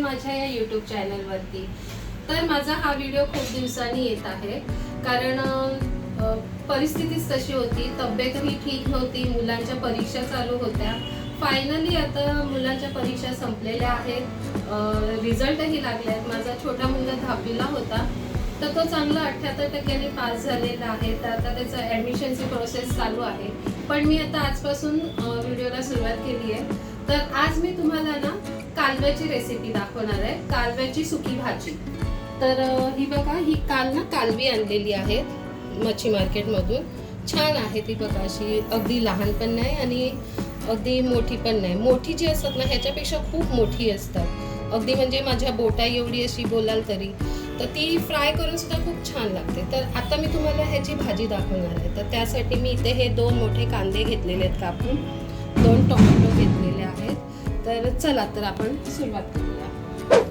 माझ्या या यूट्यूब चॅनलवरती। तर माझा हा व्हिडिओ खूप दिवसांनी येत आहे, कारण परिस्थितीच तशी होती, तब्येतही ठीक नव्हती, मुलांच्या परीक्षा चालू होत्या। फायनली आता मुलांच्या परीक्षा संपलेल्या आहेत, रिझल्टही लागले आहेत। माझा छोटा मुलगा 10वीला होता, तर तो चांगला 78% पास झालेला आहे। तर आता त्याचं ॲडमिशनची प्रोसेस चालू आहे। पण मी आता आजपासून व्हिडिओला सुरुवात केली आहे। तर आज मी तुम्हाला ना कालव्याची रेसिपी दाखवणार आहे, कालव्याची सुकी भाजी। तर ही बघा, ही काल ना कालवी आणलेली आहे मच्छी मार्केटमधून। छान आहे ती बघा, अशी अगदी लहान पण नाही आणि अगदी मोठी पण नाही। मोठी जी असतात ना ह्याच्यापेक्षा खूप मोठी असतात, अगदी म्हणजे माझ्या बोटा एवढी अशी बोलाल तरी। तर ती फ्राय करून सुद्धा खूप छान लागते। तर आता मी तुम्हाला ह्याची भाजी दाखवणार आहे। तर त्यासाठी मी इथे हे 2 मोठे कांदे घेतलेले आहेत कापून, 2 टोमॅटो घेतलेले आहेत। तर चला तर आपण सुरुवात करूया।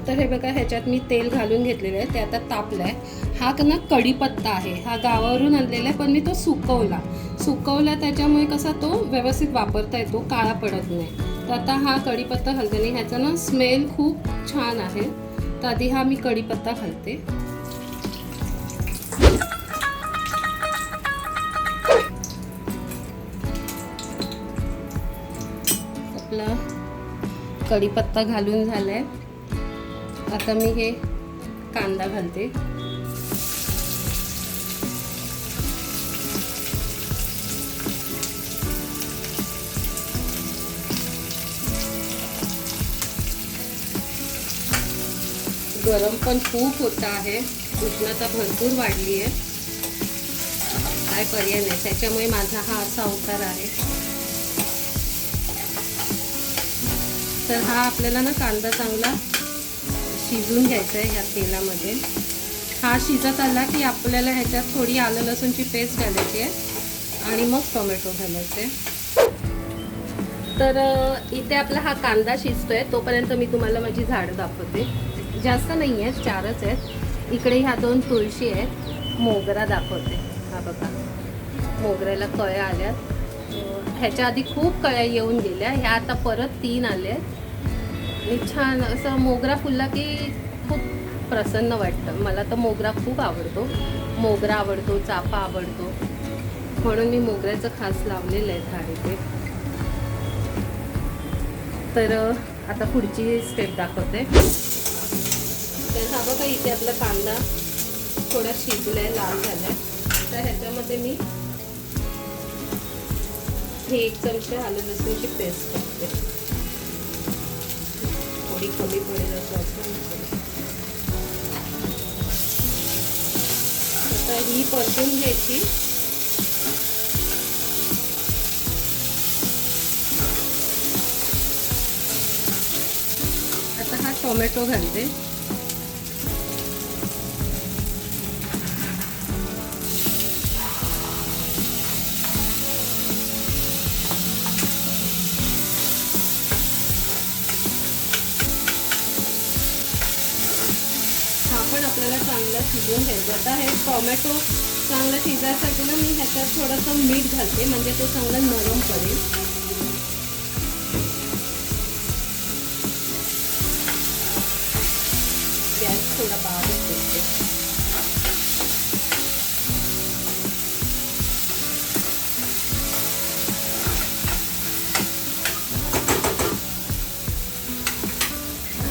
तर हे बघा, ह्याच्यात मी तेल घालून घेतलेलं आहे, ते आता तापलंय। हा ना कढीपत्ता आहे, हा गावावरून आणलेला आहे, पण मी तो सुकवला त्याच्यामुळे कसा तो व्यवस्थित वापरता येतो, काळा पडत नाही। तर आता हा कढीपत्ता घालते आणि ह्याचा ना स्मेल खूप छान आहे। तर आधी हा मी कढीपत्ता घालते। आपला कढीपत्ता घालून झालाय, आता मी हे कांदा घालते। गरम पण खूप होता आहे, उष्णता भरपूर वाढली आहे, काय पर्याय नाही, त्याच्यामुळे माझा हा असा अवतार आहे। तर हा आपल्याला ना कांदा चांगला शिजून घ्यायचा आहे ह्या तेलामध्ये। हा शिजत आला की आपल्याला ह्याच्यात थोडी आलं लसूणची पेस्ट घालायची आहे आणि मग टोमॅटो घालायचे। तर इथे आपला हा कांदा शिजतोय, तोपर्यंत मी तुम्हाला माझी झाडं दाखवते। जास्त नाही आहेत, 4च आहेत। इकडे ह्या 2 तुळशी आहेत, मोगरा दाखवते। हा बघा, मोगऱ्याला कळ्या आल्यात, ह्याच्या आधी खूप कळ्या येऊन गेल्या, ह्या आता परत 3 आल्यात। आणि छान असं मोगरा फुलला की खूप प्रसन्न वाटतं। मला तर मोगरा खूप आवडतो, मोगरा आवडतो, चाफा आवडतो, म्हणून मी मोगऱ्याचं खास लावलेलं आहे झाड इथे। तर आता पुढची स्टेप दाखवते। तर हा बघा, इथे आपला कांदा थोडा शिजलाय, लाल झालाय। तर ह्याच्यामध्ये मी हे 1 चमचा आलं लसूणची पेस्ट टाकते, थोडी कमी पडेल असं। आता ही परतून घ्यायची। आता हा टोमॅटो घालते। हा पण आपल्याला चांगला शिजवून घ्यायचा। आता हे टोमॅटो चांगला शिजायसाठी ना मी ह्याच्यात थोडंसं मीठ घालते, म्हणजे तो चांगला नरम पडेल। गॅस थोडा बारीक करते।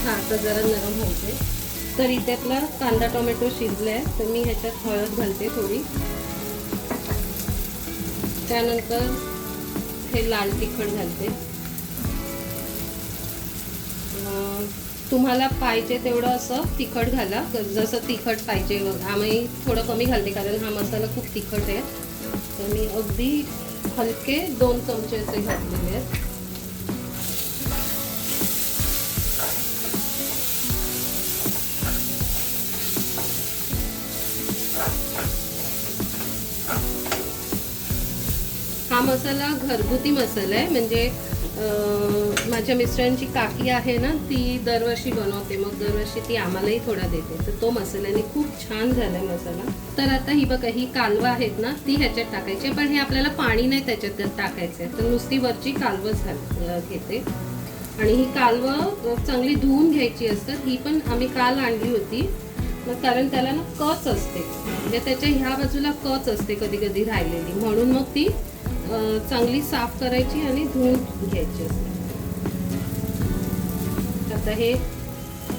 हा आता जरा नरम होते। तर इथे आपला कांदा टोमॅटो शिजलाय, तर मी ह्याच्यात हळद घालते थोडी, त्यानंतर हे लाल तिखट घालते। तुम्हाला पाहिजे तेवढं असं तिखट घाला, जसं तिखट पाहिजे। आम्ही थोडं कमी घालते, कारण हा मसाला खूप तिखट आहे। तर मी अगदी हलके 2 चमचे असे घातलेले आहेत। हा मसाला घरगुती मसाला आहे, म्हणजे माझ्या मिस्टरांची काकी आहे ना, ती दरवर्षी बनवते, मग दरवर्षी ती आम्हालाही थोडा देते। तर तो मसाल्याने खूप छान झालाय मसाला। तर आता ही बघा, ही कालवा आहेत ना, ती ह्याच्यात टाकायची, पण हे आपल्याला पाणी नाही त्याच्यात टाकायचं आहे, तर नुसती वरची कालवच घेते। आणि ही कालवं चांगली धुवून घ्यायची असतात. ही पण आम्ही काल आणली होती, मग कारण त्याला ना कच असते, म्हणजे त्याच्या ह्या बाजूला कच असते कधी कधी राहिलेली, म्हणून मग ती चांगली साफ करायची आणि धुवून घ्यायची असते. आता हे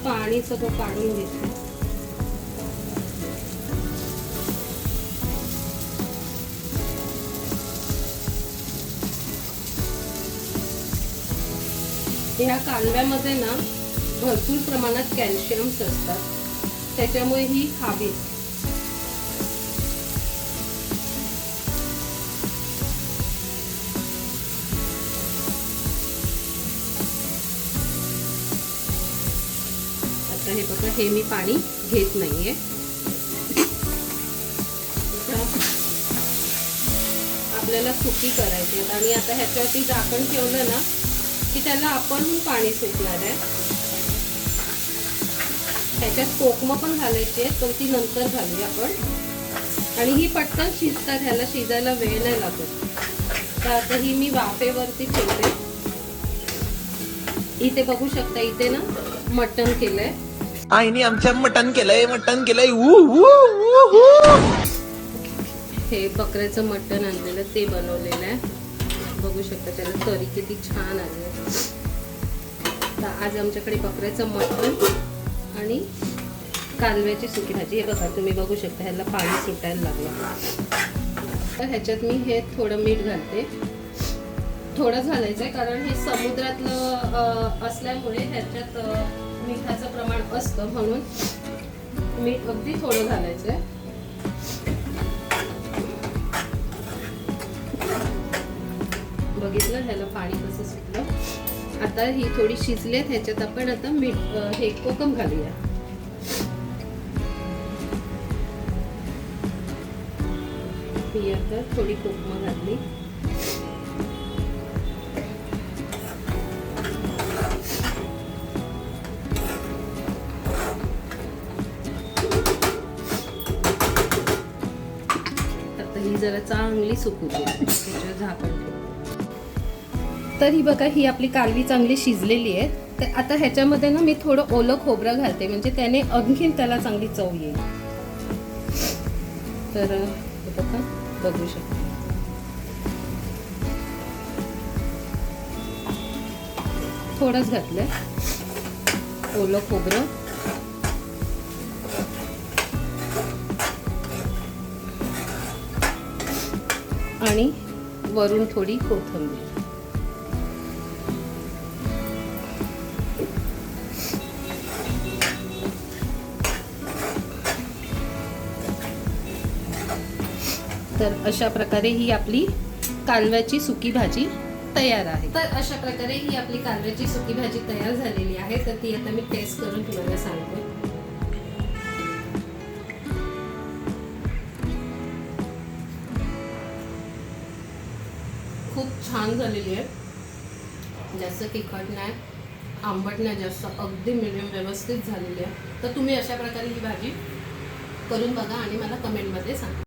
पाणी सगळं काढून घेते. ह्या कालव्यामध्ये ना भरपूर प्रमाणात कॅल्शियम्स असतात, त्याच्यामुळे ही खावी. आता हे बघा, हे मी पाणी घेत नाहीये. आपल्याला सुकी करायची आणि आता ह्याच्यावरती झाकण ठेवलं ना की त्याला आपण पाणी सुटणार आहे. ह्याच्यात कोकमं पण घालायची आहे, तर ती नंतर घालूया आपण. आणि ही पटकन शिजतात, ह्याला शिजायला वेळ नाही लागत. तर आता ही मी वाफेवरती ठेवते. इथे बघू शकता, इथे ना मटण केलंय आईने आमच्या. मटण केलंय. हे बकऱ्याचं मटण आणलेलं ते बनवलेलं आहे. बघू शकता त्याला तरी किती छान आली आहे. तर आज आमच्याकडे बकऱ्याचं मटण आणि कालव्याची सुकी भाजी. हे बघा, तुम्ही बघू शकता ह्याला पाणी सुटायला लागलं. तर ह्याच्यात मी हे थोडं मीठ घालते. थोडं घालायचं आहे कारण हे समुद्रातलं असल्यामुळे ह्याच्यात मिठाचं प्रमाण असतं, म्हणून मीठ अगदी थोडं घालायचं आहे. बघितलं ह्याला पाणी कसं सुटलं. आता ही थोडी शिजलेत, ह्याच्यात आपण आता मीठ हे कोकम घालूया. ही आता थोडी कोकम घातली. आता ही जरा चांगली सुकू दे, त्याच्यावर झाकण ठेवू. तर ही बघा, ही आपली कालवी चांगली शिजलेली आहे. तर आता ह्याच्यामध्ये ना मी थोडं ओलं खोबरं घालते, म्हणजे त्याने आणखीन त्याला चांगली चव येईल. तर बघा, बघू शकता थोडंच घातलंय ओलं खोबरं. आणि वरून थोडी कोथिंबीर. तर अशा प्रकारे ही आपली कालव्याची सुकी भाजी तयार आहे. तर अशा प्रकारे ही आपली कालव्याची सुकी भाजी तयार झालेली आहे. तर ती आता मी टेस्ट करून तुम्हाला सांगते. खूप छान झालेली आहे. जास्त तिखट नाही, आंबट नाही जास्त, अगदी मिडियम व्यवस्थित झालेली आहे. तर तुम्ही अशा प्रकारे ही भाजी करून बघा आणि मला कमेंटमध्ये सांगा.